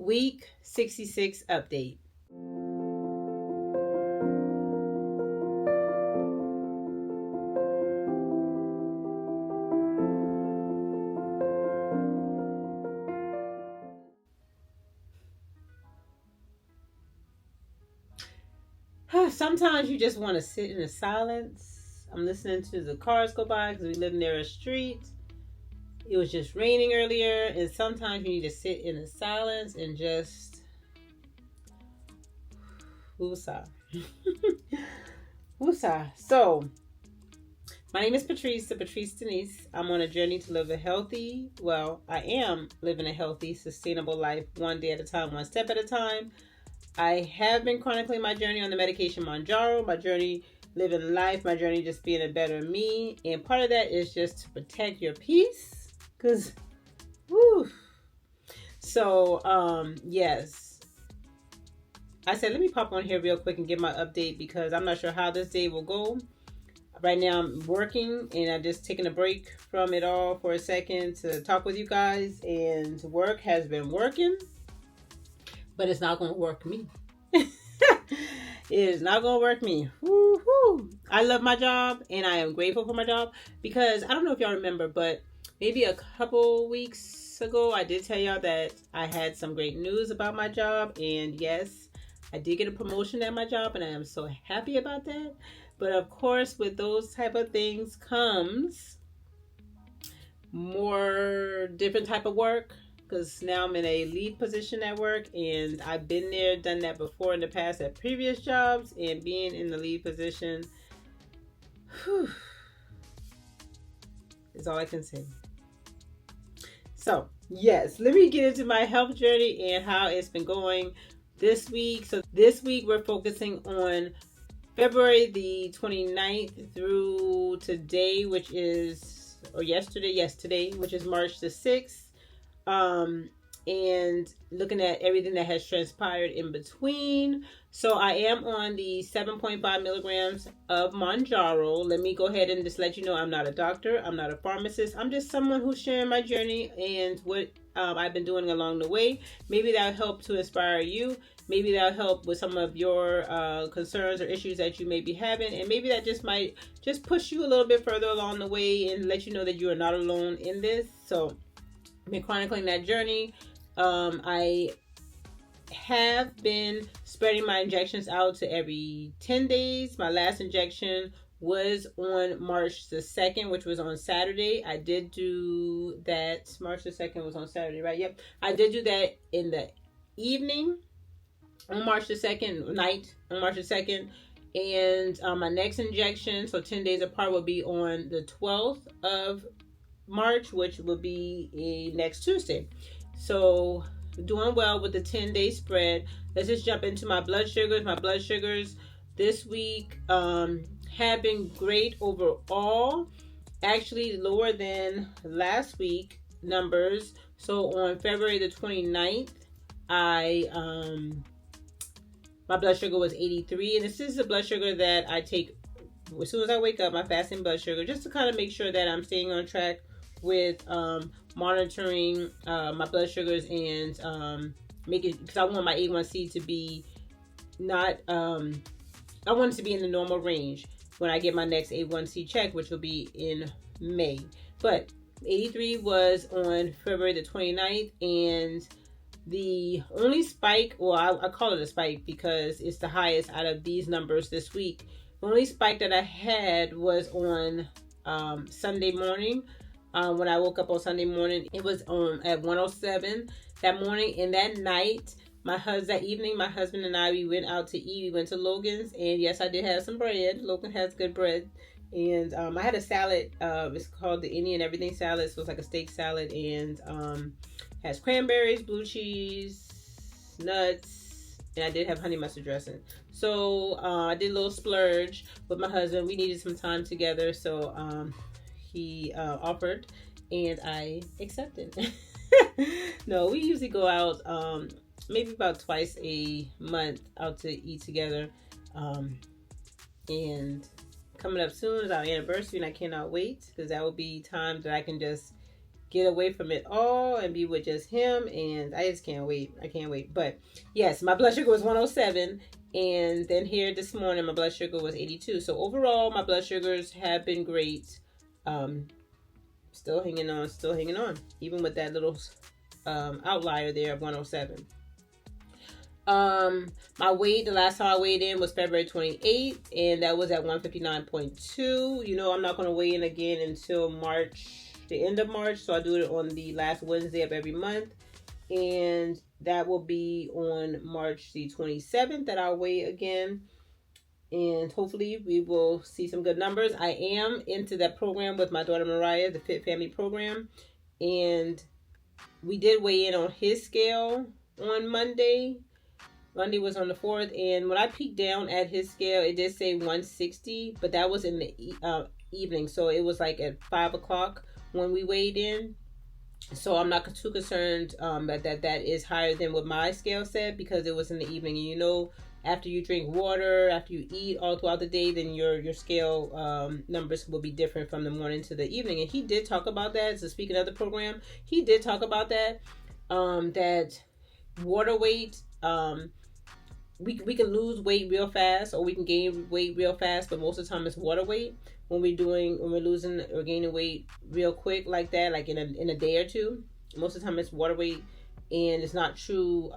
week 66 update. Sometimes you just want to sit in the silence. I'm listening to the cars go by because we live near a street. It was just raining earlier, and sometimes you need to sit in the silence and just woosah. Woosah. So, my name is Patrice, Thepatricedenise. I'm on a journey to live a healthy, I am living a healthy, sustainable life, one day at a time, one step at a time. I have been chronicling my journey on the medication Mounjaro, my journey living life, my journey just being a better me. And part of that is just to protect your peace. Because, whew. So, yes. I said, let me pop on here real quick and give my update because I'm not sure how this day will go. Right now I'm working and I'm just taking a break from it all for a second to talk with you guys. And work has been working. But it's not going to work me. It is not going to work me. Woo-hoo. I love my job and I am grateful for my job because I don't know if y'all remember, but maybe a couple weeks ago, I did tell y'all that I had some great news about my job. And yes, I did get a promotion at my job and I am so happy about that. But of course, with those type of things comes more different type of work. Because now I'm in a lead position at work and I've been there, done that before in the past at previous jobs, and being in the lead position is all I can say. So yes, let me get into my health journey and how it's been going this week. So this week we're focusing on February the 29th through today, which is, or yesterday, which is March the 6th. And looking at everything that has transpired in between. So I am on the 7.5 milligrams of Mounjaro. Let me go ahead and just let you know I'm not a doctor. I'm not a pharmacist. I'm just someone who's sharing my journey and what I've been doing along the way. Maybe that'll help to inspire you. Maybe that'll help with some of your concerns or issues that you may be having. And maybe that just might just push you a little bit further along the way and let you know that you are not alone in this. So I've been chronicling that journey. I have been spreading my injections out to every 10 days. My last injection was on March the 2nd, which was on Saturday. I did do that. March the 2nd was on Saturday, right? Yep. I did do that in the evening on March the 2nd, night on March the 2nd. And my next injection, so 10 days apart, will be on the 12th of March, which will be next Tuesday. So doing well with the 10-day spread. Let's just jump into my blood sugars. My blood sugars this week have been great overall. Actually lower than last week numbers. So on February the 29th, my blood sugar was 83, and this is the blood sugar that I take as soon as I wake up, my fasting blood sugar, just to kind of make sure that I'm staying on track with monitoring my blood sugars and making, because I want my A1C to be not, I want it to be in the normal range when I get my next A1C check, which will be in May. But 83 was on February the 29th, and the only spike, well, I call it a spike because it's the highest out of these numbers this week. The only spike that I had was on Sunday morning. When I woke up on Sunday morning, it was at 107 that morning. And that night, that evening, my husband and I, we went out to eat. We went to Logan's, and yes, I did have some bread. Logan has good bread. And I had a salad. It's called the Indian Everything salad. So it's like a steak salad, and has cranberries, blue cheese, nuts, and I did have honey mustard dressing. So I did a little splurge with my husband. We needed some time together, so he offered, and I accepted. No, we usually go out maybe about twice a month out to eat together. And coming up soon is our anniversary, and I cannot wait, because that will be time that I can just get away from it all and be with just him. And I just can't wait. I can't wait. But yes, my blood sugar was 107. And then here this morning, my blood sugar was 82. So overall, my blood sugars have been great. Still hanging on, even with that little outlier there of 107. My weight, the last time I weighed in was February 28th, and that was at 159.2. You know, I'm not going to weigh in again until March, the end of March. So I do it on the last Wednesday of every month. And that will be on March the 27th that I'll weigh again. And hopefully we will see some good numbers. I am into that program with my daughter Mariah, the Fit Family program. And we did weigh in on his scale on Monday. Monday was on the 4th. And when I peeked down at his scale, it did say 160. But that was in the evening. So it was like at 5 o'clock when we weighed in. So I'm not too concerned that is higher than what my scale said, because it was in the evening. And you know, after you drink water, after you eat all throughout the day, then your scale numbers will be different from the morning to the evening. And he did talk about that. So speaking of the program, he did talk about that, that water weight, we can lose weight real fast, or we can gain weight real fast, but most of the time it's water weight. When we're losing or gaining weight real quick like that, like in a day or two, most of the time it's water weight, and it's not true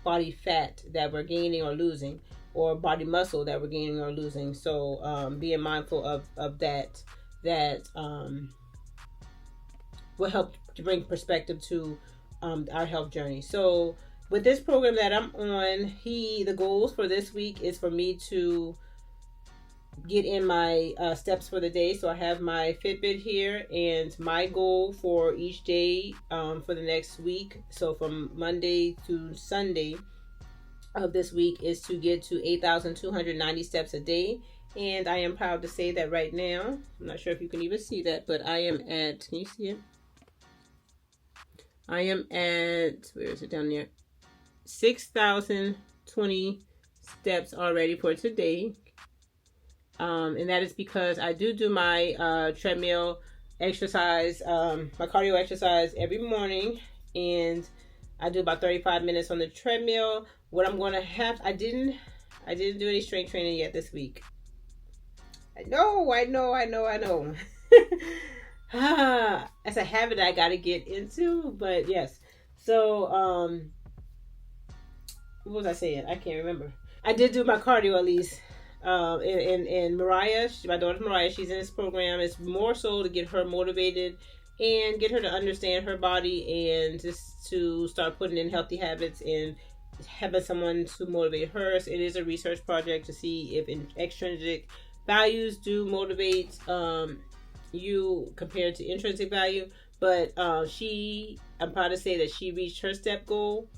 body fat that we're gaining or losing, or body muscle that we're gaining or losing. So being mindful of that will help to bring perspective to our health journey. So with this program that I'm on, the goals for this week is for me to get in my steps for the day. So I have my Fitbit here, and my goal for each day for the next week, so from Monday to Sunday of this week, is to get to 8,290 steps a day. And I am proud to say that right now, I'm not sure if you can even see that, but I am at, can you see it? I am at, where is it down there? 6,020 steps already for today. And that is because I do my treadmill exercise, my cardio exercise every morning, and I do about 35 minutes on the treadmill. What I'm going to have, I didn't do any strength training yet this week. I know. That's a habit I got to get into, but yes. So, what was I saying? I can't remember. I did do my cardio at least. And Mariah, my daughter Mariah, she's in this program. It's more so to get her motivated and get her to understand her body, and just to start putting in healthy habits and having someone to motivate her. So it is a research project to see if extrinsic values do motivate you compared to intrinsic value. But I'm proud to say that she reached her step goal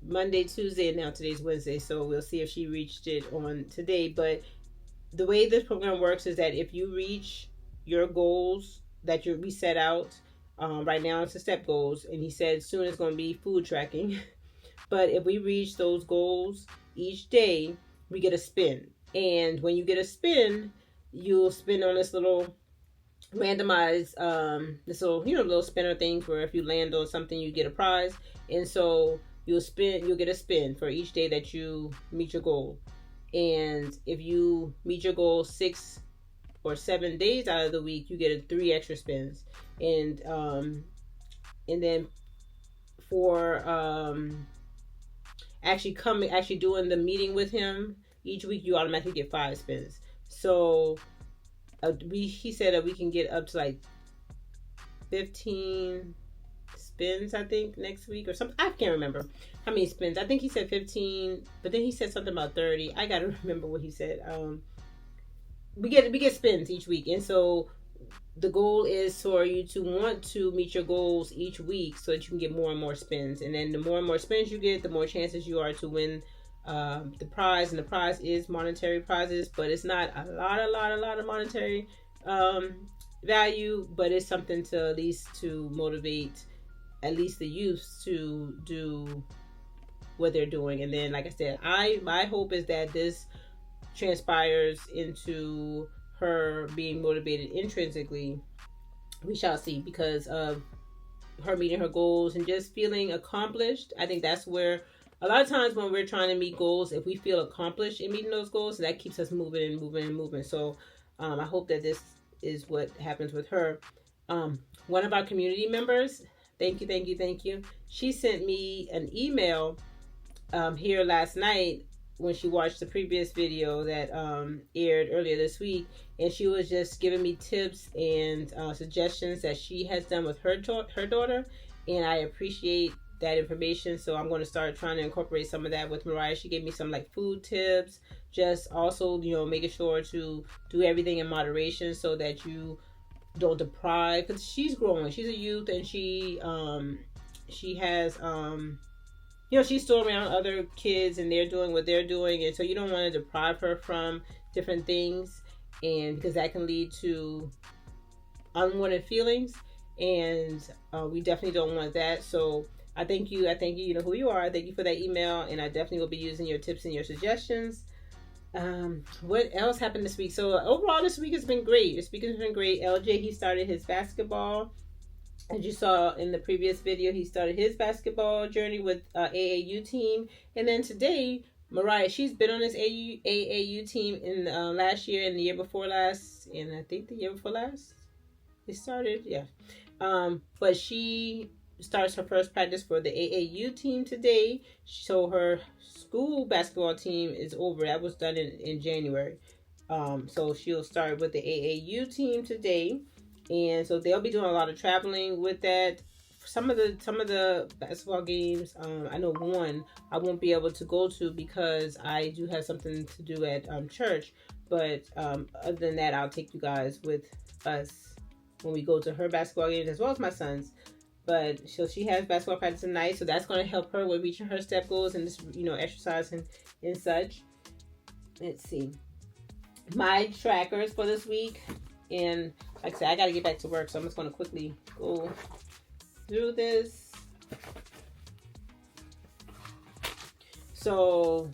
Monday, Tuesday, and now today's Wednesday. So we'll see if she reached it on today. But the way this program works is that if you reach your goals that we set out, right now it's the step goals, and he said soon it's going to be food tracking. But if we reach those goals each day, we get a spin. And when you get a spin, you'll spin on this little randomized, this little spinner things where if you land on something, you get a prize. And so you'll get a spin for each day that you meet your goal. And if you meet your goal 6 or 7 days out of the week, you get 3 extra spins. And then for actually doing the meeting with him each week, you automatically get 5 spins. So he said that we can get up to like 15 spins, I think, next week or something. I can't remember how many spins. I think he said 15, but then he said something about 30. I gotta remember what he said. We get spins each week, and so the goal is for you to want to meet your goals each week so that you can get more and more spins. And then the more and more spins you get, the more chances you are to win the prize. And the prize is monetary prizes, but it's not a lot of monetary value, but it's something to at least to motivate at least the youth to do what they're doing. And then, like I said, my hope is that this transpires into her being motivated intrinsically we shall see, because of her meeting her goals and just feeling accomplished. I think that's where a lot of times when we're trying to meet goals, if we feel accomplished in meeting those goals, that keeps us moving and moving and moving. So I hope that this is what happens with her. One of our community members, thank you. She sent me an email here last night when she watched the previous video that aired earlier this week, and she was just giving me tips and suggestions that she has done with her daughter, and I appreciate that information. So I'm going to start trying to incorporate some of that with Mariah. She gave me some like food tips, just also, you know, making sure to do everything in moderation so that you don't deprive, because she's growing, she's a youth, and she has you know, she's still around other kids and they're doing what they're doing, and so you don't want to deprive her from different things, and because that can lead to unwanted feelings, and we definitely don't want that. So I thank you, you know who you are. I thank you for that email, and I definitely will be using your tips and your suggestions. What else happened this week? So overall this week has been great. This week has been great. LJ, he started his basketball. As you saw in the previous video, he started his basketball journey with AAU team. And then today, Mariah, she's been on this AAU team in last year and the year before last, and I think the year before last it started, yeah. But she starts her first practice for the AAU team today. So her school basketball team is over. That was done in January. So she'll start with the AAU team today. And so they'll be doing a lot of traveling with that. Some of the basketball games, I know one I won't be able to go to because I do have something to do at church. But other than that, I'll take you guys with us when we go to her basketball games, as well as my son's. But she has basketball practice tonight, so that's going to help her with reaching her step goals and just, you know, exercising and such. Let's see my trackers for this week, and like I said, I got to get back to work, so I'm just going to quickly go through this. So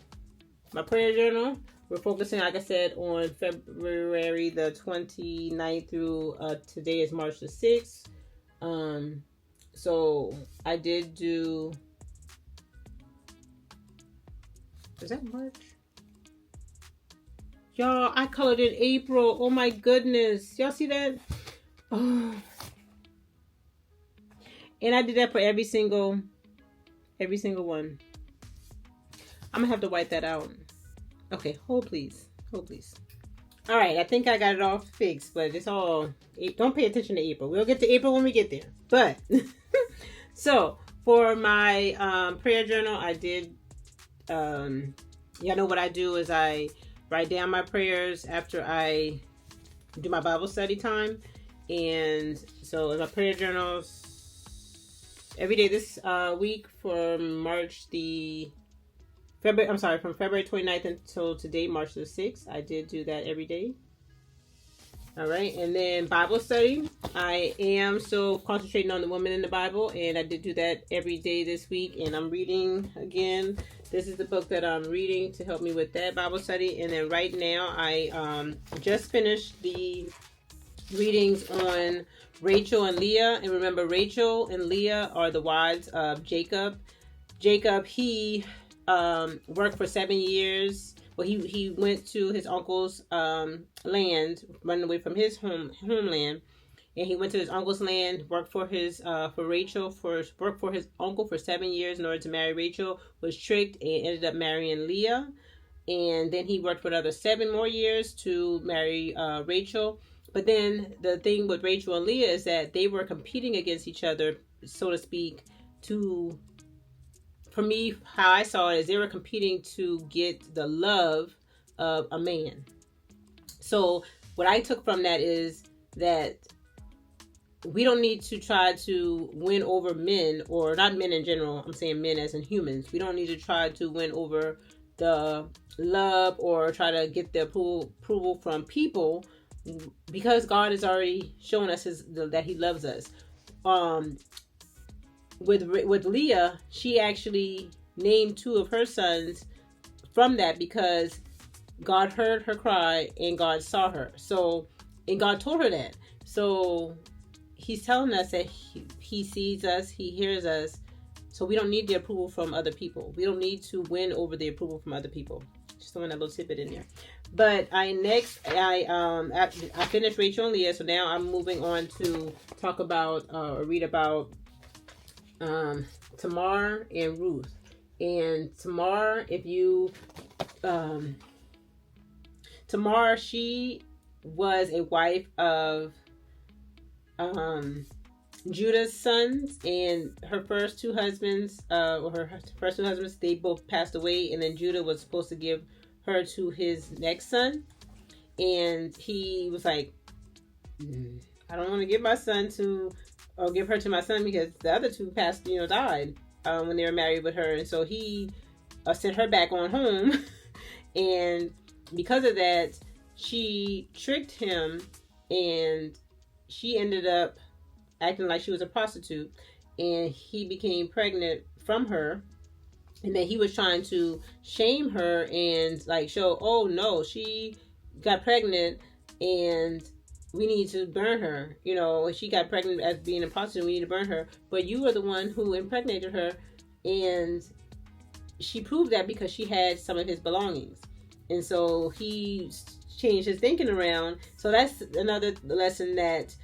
my prayer journal, we're focusing, like I said, on February the 29th through today is March the 6th. So I did do, is that March? Y'all, I colored in April. Oh my goodness. Y'all see that? Oh. And I did that for every single one. I'm gonna have to wipe that out. Okay, hold please. Hold please. All right, I think I got it all fixed, but it's all, don't pay attention to April. We'll get to April when we get there. But, so, for my prayer journal, I did, y'all know what I do is I write down my prayers after I do my Bible study time. And so in my prayer journals, every day this week from from February 29th until today, March the 6th, I did do that every day. All right, and then Bible study, I am still concentrating on the woman in the Bible, and I did do that every day this week, and I'm reading again. This is the book that I'm reading to help me with that Bible study. And then right now, I just finished the readings on Rachel and Leah. And remember, Rachel and Leah are the wives of Jacob. Jacob, he worked for 7 years. Well, he went to his uncle's land, running away from his homeland. And he went to his uncle's land, worked for his worked for his uncle for 7 years in order to marry Rachel, was tricked and ended up marrying Leah. And then he worked for another 7 more years to marry Rachel. But then the thing with Rachel and Leah is that they were competing against each other, so to speak, for me, how I saw it is they were competing to get the love of a man. So what I took from that is that we don't need to try to win over men, or not men in general. I'm saying men as in humans. We don't need to try to win over the love or try to get the approval from people, because God has already shown us that He loves us. With Leah, she actually named 2 of her sons from that because God heard her cry and God saw her. So, and God told her that. So he's telling us that he sees us, he hears us, so we don't need the approval from other people. We don't need to win over the approval from other people. Just throwing that little tidbit in there. But I finished Rachel and Leah, so now I'm moving on to talk about or read about Tamar and Ruth. And Tamar, Tamar, she was a wife of Judah's sons, and her first two husbands, they both passed away, and then Judah was supposed to give her to his next son, and he was like, I don't want to give give her to my son because the other two died when they were married with her, and so he sent her back on home, and because of that, she tricked him, and she ended up acting like she was a prostitute, and he became pregnant from her, and then he was trying to shame her and like show, oh no, she got pregnant and we need to burn her. She got pregnant as being a prostitute, we need to burn her, but you were the one who impregnated her. And she proved that because she had some of his belongings, and so he changed his thinking around. So that's another lesson that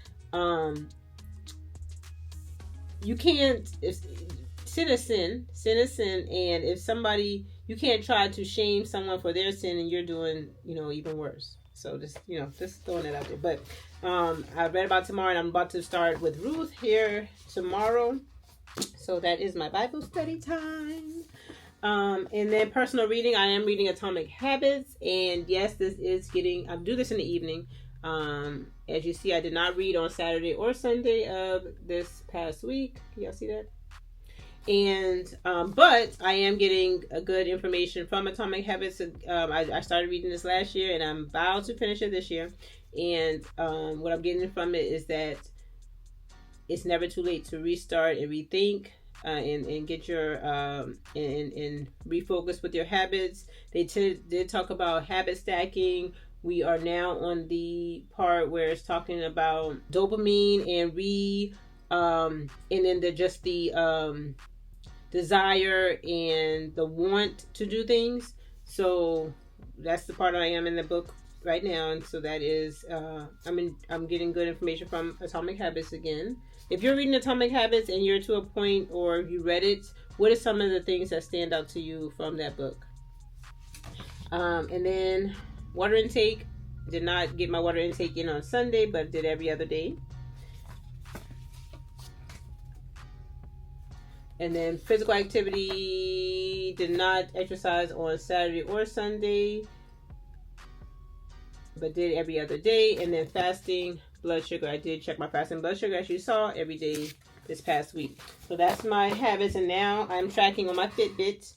you can't, sin is sin, and if somebody, you can't try to shame someone for their sin and you're doing, even worse. So just throwing that out there. But I read about Tamar, and I'm about to start with Ruth here tomorrow. So that is my Bible study time. And then personal reading, I am reading Atomic Habits, and yes, I do this in the evening. As you see, I did not read on Saturday or Sunday of this past week. Can y'all see that? And but I am getting a good information from Atomic Habits. I started reading this last year, and I'm about to finish it this year. And what I'm getting from it is that it's never too late to restart and rethink and get your and refocus with your habits. They did talk about habit stacking. We are now on the part where it's talking about dopamine and then the desire and the want to do things. So that's the part I am in the book right now, and so that is I'm getting good information from Atomic Habits again. If you're reading Atomic Habits and you're to a point, or you read it, what are some of the things that stand out to you from that book? And then water intake. Did not get my water intake in on Sunday, but did every other day. And then physical activity, did not exercise on Saturday or Sunday, but did every other day. And then fasting, blood sugar, I did check my fasting blood sugar, as you saw, every day this past week. So that's my habits, and now I'm tracking on my Fitbit,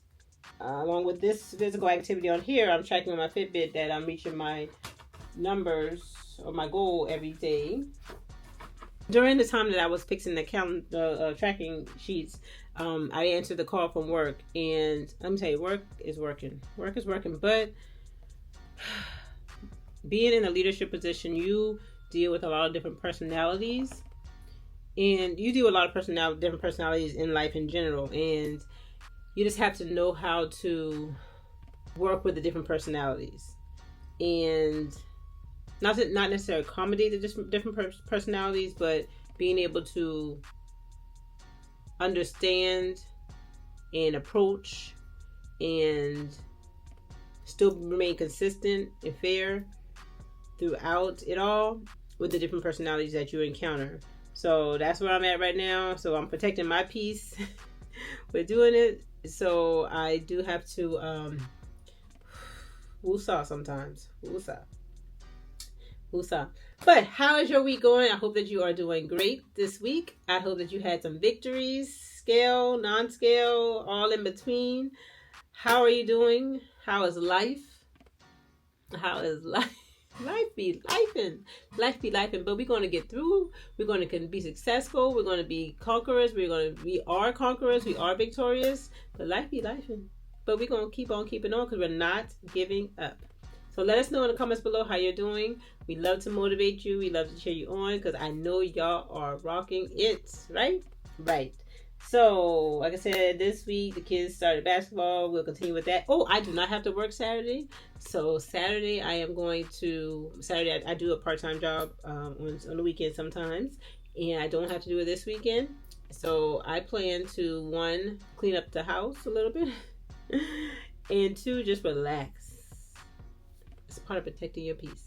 along with this physical activity on here. I'm tracking on my Fitbit that I'm reaching my numbers or my goal every day. During the time that I was fixing the tracking sheets, I answered the call from work, and let me tell you, work is working, but being in a leadership position, you deal with a lot of different personalities, and you deal with a lot of different personalities in life in general, and you just have to know how to work with the different personalities, and not necessarily accommodate the different personalities, but being able to understand and approach and still remain consistent and fair throughout it all with the different personalities that you encounter. So that's where I'm at right now. So I'm protecting my peace with doing it. So I do have to woosah sometimes. Woosah. But how is your week going? I hope that you are doing great this week. I hope that you had some victories, scale, non-scale, all in between. How are you doing? How is life? How is life? Life be lifing. Life be lifing. But we're going to get through. We're going to be successful. We're going to be conquerors. We are conquerors. We are victorious. But life be lifing. But we're going to keep on keeping on because we're not giving up. So let us know in the comments below how you're doing. We love to motivate you. We love to cheer you on because I know y'all are rocking it, right? Right. So, like I said, this week the kids started basketball. We'll continue with that. Oh, I do not have to work Saturday. So Saturday I am going to Saturday I do a part-time job on the weekend sometimes, and I don't have to do it this weekend. So I plan to, one, clean up the house a little bit, and two, just relax. It's part of protecting your peace.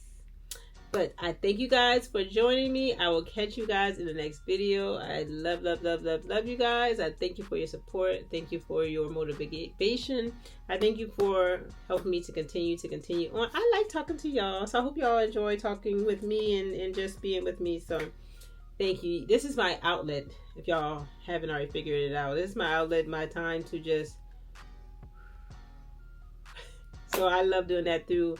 But I thank you guys for joining me. I will catch you guys in the next video. I love, love, love, love, love you guys. I thank you for your support. Thank you for your motivation. I thank you for helping me to continue on. I like talking to y'all, so I hope y'all enjoy talking with me and just being with me. So thank you. This is my outlet. If y'all haven't already figured it out, this is my outlet, my time to just. So I love doing that through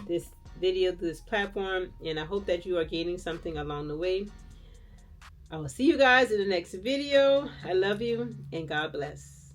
this video, through this platform, and I hope that you are gaining something along the way. I will see you guys in the next video. I love you, and God bless.